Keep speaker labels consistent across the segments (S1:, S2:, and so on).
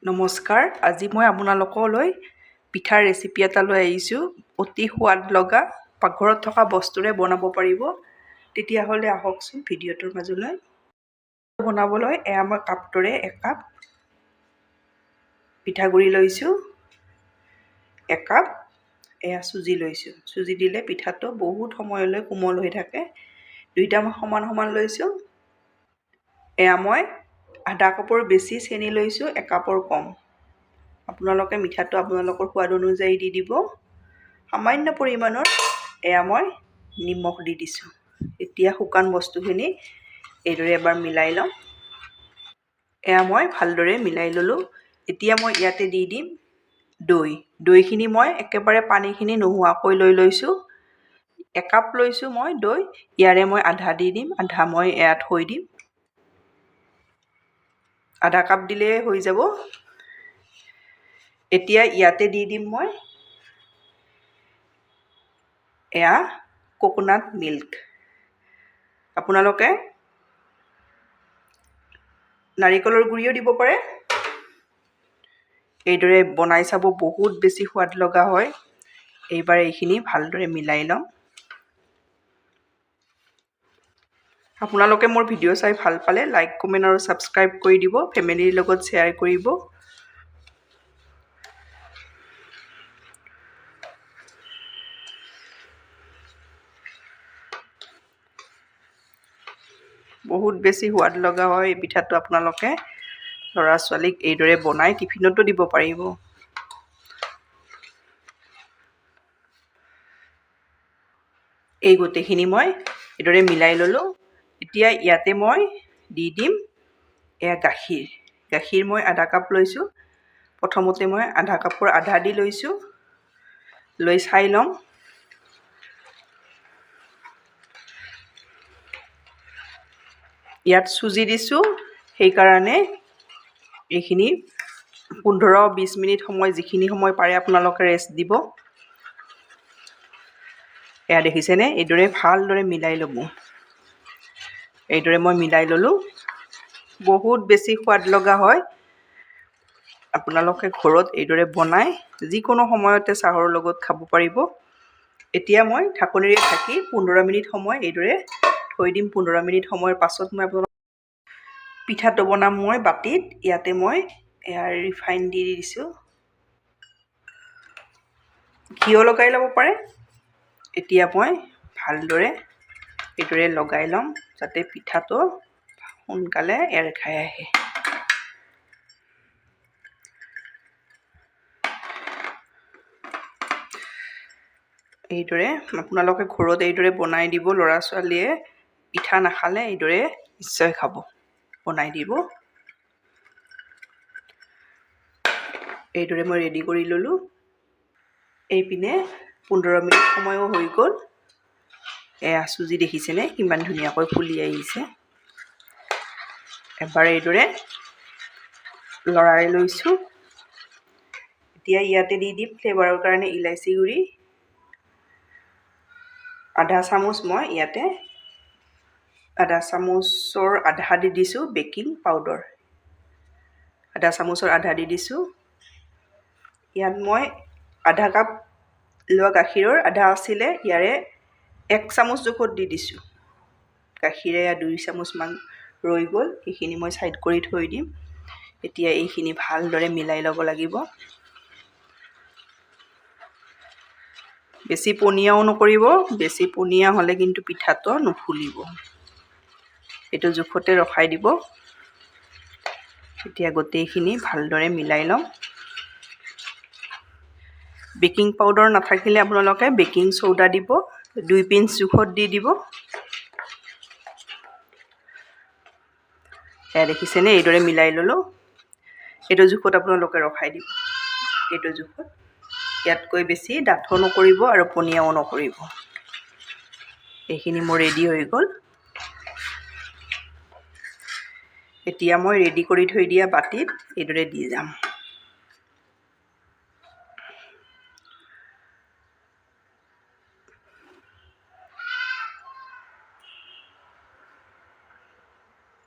S1: নমস্কাৰ, আজি মই আপোনালোকলৈ পিঠাৰ ৰেচিপি এটা লৈ আহিছোঁ। অতি সোৱাদ লগা পাকঘৰত থকা বস্তুৰে বনাব পাৰিব। তেতিয়াহ'লে আহকচোন ভিডিঅ'টোৰ মাজলৈ। বনাবলৈ মই কাপটোৰে 1 কাপ পিঠাগুড়ি লৈছোঁ, 1 কাপ চুজি লৈছোঁ। চুজি দিলে পিঠাটো বহুত সময়লৈ কোমল হৈ থাকে। দুইটা মই সমান সমান লৈছোঁ। মই আধা কাপৰ বেছি চেনি লৈছোঁ, 1 কাপৰ কম। আপোনালোকে মিঠাটো আপোনালোকৰ সোৱাদ অনুযায়ী দি দিব। সামান্য পৰিমাণৰ মই নিমখ দি দিছোঁ। এতিয়া শুকান বস্তুখিনি এইদৰে এবাৰ মিলাই ল'ম। মই ভালদৰে মিলাই ল'লোঁ। এতিয়া মই ইয়াতে দি দিম দৈ। দৈখিনি মই একেবাৰে পানীখিনি নোহোৱাকৈ লৈ লৈছোঁ। 1 কাপ লৈছোঁ মই দৈ, ইয়াৰে মই আধা দি দিম, আধা মই থৈ দিম। আধা কাপ দিলে হৈ যাব। এতিয়া ইয়াতে দি দিম মই কোকোনাট মিল্ক। আপোনালোকে নাৰিকলৰ গুড়িও দিব পাৰে। এইদৰে বনাই চাব, বহুত বেছি সোৱাদ লগা হয়। এইবাৰ এইখিনি ভালদৰে মিলাই ল'ম। আপোনালোকে মোৰ ভিডিঅ' চাই ভাল পালে লাইক, কমেণ্ট আৰু ছাবস্ক্ৰাইব কৰি দিব। ফেমিলিৰ লগত শ্বেয়াৰ কৰিব। বহুত বেছি সোৱাদ লগা হয় এই পিঠাটো। আপোনালোকে ল'ৰা ছোৱালীক এইদৰে বনাই টিফিনতো দিব পাৰিব। এই গোটেইখিনি মই এইদৰে মিলাই ল'লোঁ। এতিয়া ইয়াতে মই দি দিম গাখীৰ। গাখীৰ মই আধা কাপ লৈছোঁ। প্ৰথমতে মই আধা কাপৰ আধা দি লৈছোঁ। লৈ চাই ল'ম। ইয়াত চুজি দিছোঁ, সেইকাৰণে এইখিনি 15-20 মিনিট সময়, যিখিনি সময় পাৰে আপোনালোকে ৰেষ্ট দিব। দেখিছেনে? এইদৰে ভালদৰে মিলাই ল'ব। এইদৰে মই মিলাই ল'লোঁ। বহুত বেছি সোৱাদ লগা হয়। আপোনালোকে ঘৰত এইদৰে বনাই যিকোনো সময়তে চাহৰ লগত খাব পাৰিব। এতিয়া মই ঢাকনিৰে ঢাকি 15 মিনিট সময় এইদৰে থৈ দিম। 15 মিনিট সময়ৰ পাছত মই পিঠাটো বনাম মই বাতিত। ইয়াতে মই ৰিফাইন দি দিছোঁ। ঘিও লগাই ল'ব পাৰে। এতিয়া মই ভালদৰে এইদৰে লগাই ল'ম, যাতে পিঠাটো সোনকালে এৰ খাই আহে। এইদৰে আপোনালোকে ঘৰত এইদৰে বনাই দিব। ল'ৰা ছোৱালীয়ে পিঠা নাখালে এইদৰে নিশ্চয় খাব। বনাই দিব। এইদৰে মই ৰেডি কৰি ল'লোঁ। এইপিনে 15 মিনিট সময়ো হৈ গ'ল। চুজি দেখিছেনে কিমান ধুনীয়াকৈ ফুলি আহিছে। এবাৰ এইদৰে লৰাই লৈছোঁ। এতিয়া ইয়াতে দি দিম ফ্লেভাৰৰ কাৰণে ইলাচি গুড়ি। আধা চামুচ মই ইয়াতে আধা চামুচৰ আধা দি দিছোঁ বেকিং পাউডাৰ। আধা চামুচৰ আধা দি দিছোঁ। ইয়াত মই আধা কাপ লোৱা গাখীৰৰ আধা আছিলে, ইয়াৰে 1 চামুচ জোখত দি দিছোঁ। গাখীৰে 2 চামুচমান ৰৈ গ'ল, সেইখিনি মই ছাইড কৰি থৈ দিম। এতিয়া এইখিনি ভালদৰে মিলাই ল'ব লাগিব। বেছি পনীয়াও নকৰিব, বেছি পনীয়া হ'লে কিন্তু পিঠাটো নুফুলিব। এইটো জোখতে ৰখাই দিব। এতিয়া গোটেইখিনি ভালদৰে মিলাই ল'ম। বেকিং পাউডাৰ নাথাকিলে আপোনালোকে বেকিং চ'ডা দিব, 2 পিঞ্চ জোখত দি দিব। দেখিছেনে? এইদৰে মিলাই ল'লোঁ। এইটো জোখত আপোনালোকে ৰখাই দিব। এইটো জোখত, ইয়াতকৈ বেছি ডাঠো নকৰিব আৰু পনীয়াও নকৰিব। এইখিনি মোৰ ৰেডি হৈ গ'ল। এতিয়া মই ৰেডি কৰি থৈ দিয়া বাতিত এইদৰে দি যাম।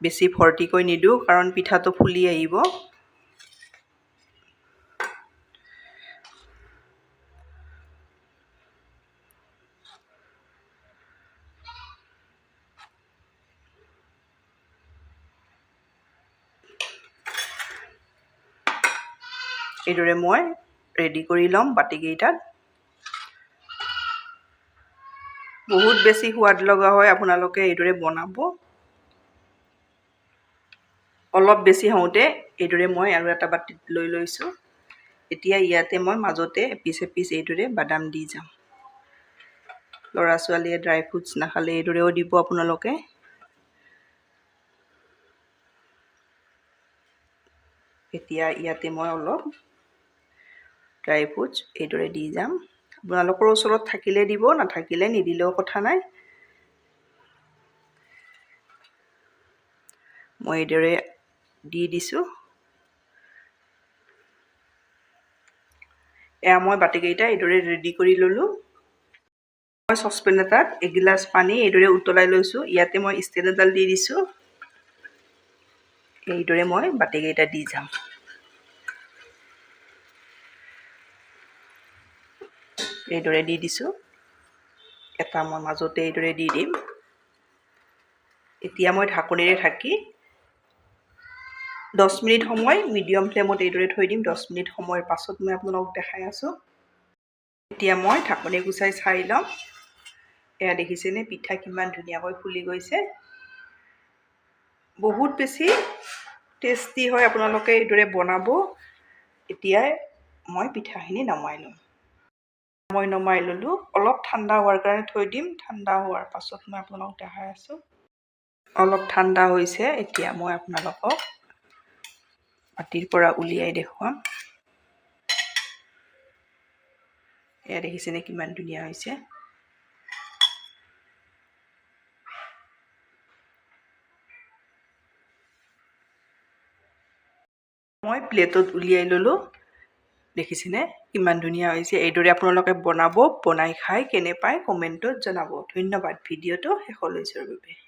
S1: বেছি ভৰ্তিকৈ নিদিওঁ, কাৰণ পিঠাটো ফুলি আহিব। এইদৰে মই ৰেডি কৰি ল'ম বাতিকেইটাত। বহুত বেছি সোৱাদ লগা হয়, আপোনালোকে এইদৰে বনাব। অলপ বেছি হওঁতে এইদৰে মই আৰু এটা বাতিত লৈ লৈছোঁ। এতিয়া ইয়াতে মই মাজতে এপিচ এপিচ এইদৰে বাদাম দি যাম। ল'ৰা ছোৱালীয়ে ড্ৰাই ফ্ৰুটছ নাখালে এইদৰেও দিব আপোনালোকে। এতিয়া ইয়াতে মই অলপ ড্ৰাই ফ্ৰুটছ এইদৰে দি যাম। আপোনালোকৰ ওচৰত থাকিলে দিব, নাথাকিলে নিদিলেও কথা নাই। মই এইদৰে দি দিছোঁ। এয়া মই বাতিকেইটা এইদৰে ৰেডি কৰি ল'লোঁ। মই চচপেন এটাত এগিলাচ পানী এইদৰে উতলাই লৈছোঁ। ইয়াতে মই ষ্টেণ্ড এডাল দি দিছোঁ। এইদৰে মই বাতিকেইটা দি যাম। এইদৰে দি দিছোঁ। এটা মই মাজতে এইদৰে দি দিম। এতিয়া মই ঢাকনিৰে ঢাকি 10 মিনিট সময় মিডিয়াম ফ্লেমত এইদৰে থৈ দিম। 10 মিনিট সময়ৰ পাছত মই আপোনালোকক দেখাই আছোঁ। এতিয়া মই ঢাকনি গুচাই চাই ল'ম। এয়া দেখিছেনে পিঠা কিমান ধুনীয়াকৈ ফুলি গৈছে। বহুত বেছি টেষ্টি হয়, আপোনালোকে এইদৰে বনাব। এতিয়া মই পিঠাখিনি নমাই ল'ম। মই নমাই ল'লোঁ। অলপ ঠাণ্ডা হোৱাৰ কাৰণে থৈ দিম। ঠাণ্ডা হোৱাৰ পাছত মই আপোনালোকক দেখাই আছোঁ। অলপ ঠাণ্ডা হৈছে। এতিয়া মই আপোনালোকক বাতিৰ পৰা উলিয়াই দেখুৱাম। এয়া দেখিছেনে কিমান ধুনীয়া হৈছে। মই প্লেটত উলিয়াই ল'লোঁ। দেখিছেনে কিমান ধুনীয়া হৈছে। এইদৰে আপোনালোকে বনাব, বনাই খাই কেনে পায় কমেণ্টত জনাব। ধন্যবাদ ভিডিঅ'টো শেষলৈ চোৱাৰ বাবে।